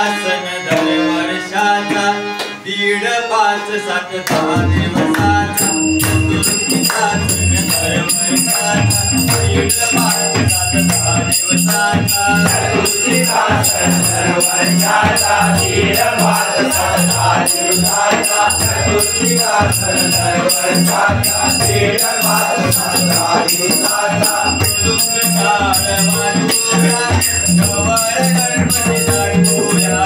सण दर वर्षाचा 1.5 7 10 दिवसाचा चतुर्थीचा सण दर वर्षाचा 1.5 7 10 दिवसाचा चतुर्थीचा सण दर वर्षाचा 1.5 7 10 दिवसाचा चतुर्थीचा सण दर वर्षाचा 1.5 7 10 दिवसाचा दुःखकाळ वाजूया गवर गणपती दाटूया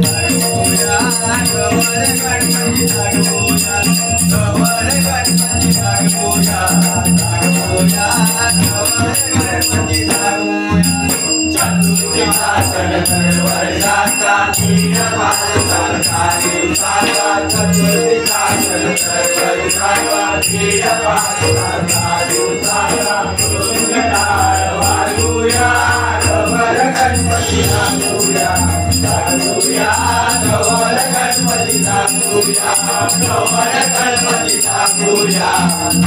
दाटूया गवर गणपती दाटूया गवर गणपती दाटूया दाटूया गवर गणपती दाटूया चतुर्थीचा सण दर वर्षाचा 1.5 7 10 दिवसाचा चतुर्थीचा सण दर वर्षाचा 1.5 7 10 दिवसाचा दुःखकाळ वाजूया गवर गणपती दाटूया दाटूया गवर गणपती दाटूया गवर गणपती दाटूया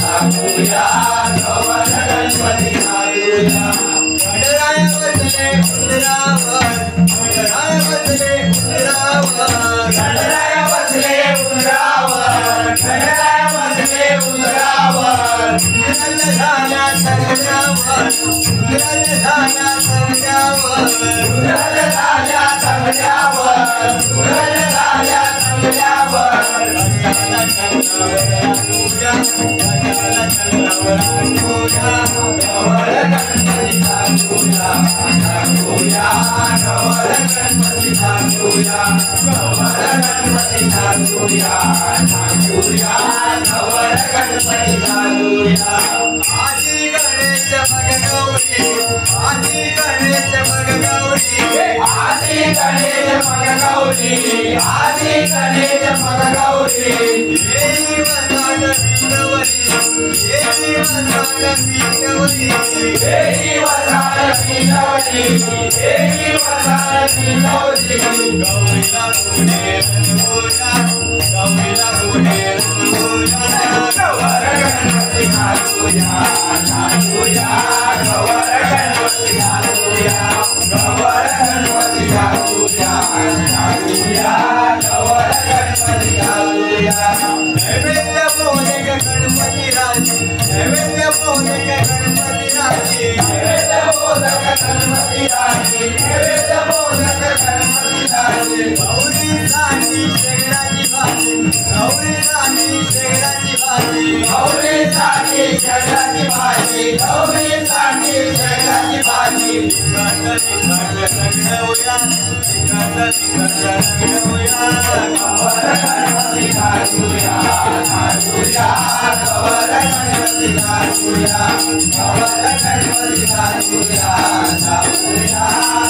दाटूया गवर गणपती दाटूया गणराय बसले उंदरावर गणराय बसले उंदरावर गणराय बसले उंदरावर गणराय बसले उंदरावर गण झाला तंगड्यावर गण झाला तंगड्यावर गण झाला तंगड्यावर गण झाला तंगड्यावर गजाला चंद्रावर आठूया गजाला चंद्रावर आठूया गवर गणपती दाटूया दाटूया गवर गणपती दाटूया गवर गणपती दाटूया दाटूया गवर गणपती दाटूया आजी गणेश मग गौरी आजी गणेश मग गौरी आजी गणेश मग गौरी आजी गणेश मग गौरी येई वसाड पीठवरी येई वसाड पीठवरी येई वसाड पीठवरी येई वसाड पीठवरी गौरीला पुढे रंगोया गौरीला पुढे रंगोया गवर गणपती दाटूया दाटूया गवर गणपती दाटूया गवर गणपती दाटूया दाटूया गवर गणपती दाटूया नैवेद्य मोदक गणपती राजी नैवेद्य मोदक गणपती राजी नैवेद्य मोदक गणपती राजी नैवेद्य मोदक गणपती राजी गौरीसाठी शेंगडाची भाजी गौरीसाठी शेंगडाची भाजी गौरीसाठी शेंगडाची भाजी गौरीसाठी शेंगडाची भाजी तिखट तिखट रंगवूया तिखट तिखट रंगवूया गवर गणपती दाटूया दाटूया गवर गणपती दाटूया गवर गणपती दाटूया दाटूया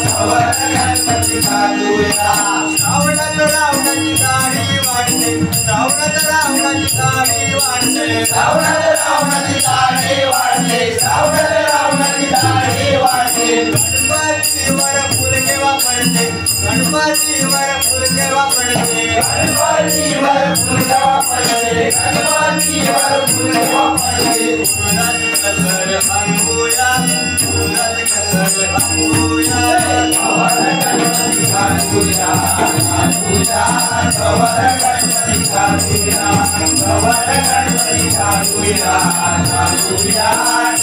गवर गणपती दाटूया श्रावणात रावणाची गाडी वाटते श्रावणात रावणाची गाडी वाटते श्रावणात रावणाची गाडी वाटते श्रावणात रावणाची गाडी वाटते गणपतीवर फुल केव्हा पडते गणपतीवर फुल केव्हा पडते गणपतीवर फुल केव्हा पडते गणपतीवर फुल केव्हा पडते उल्हास कसर भांगूया उल्हास कसर भांगूया गवर गणपती दाटूया दाटूया गवर गणपती दाटूया गवर गणपती दाटूया दाटूया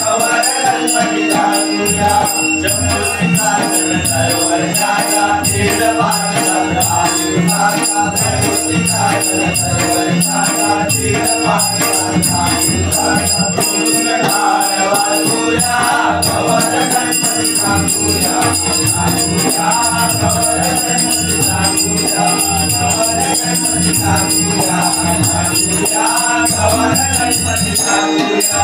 गवर गणपती दाटूया चतुर्थीचा सण दर वर्षाचा 1.5 7 10 दिवसाचा चतुर्थीचा सण दर वर्षाचा 1.5 7 10 दिवसाचा दुःखकाळ वाजूया गवर गणपती दाटूया दाटूया गवर गणपती दाटूया गवर गणपती दाटूया दाटूया गवर गणपती दाटूया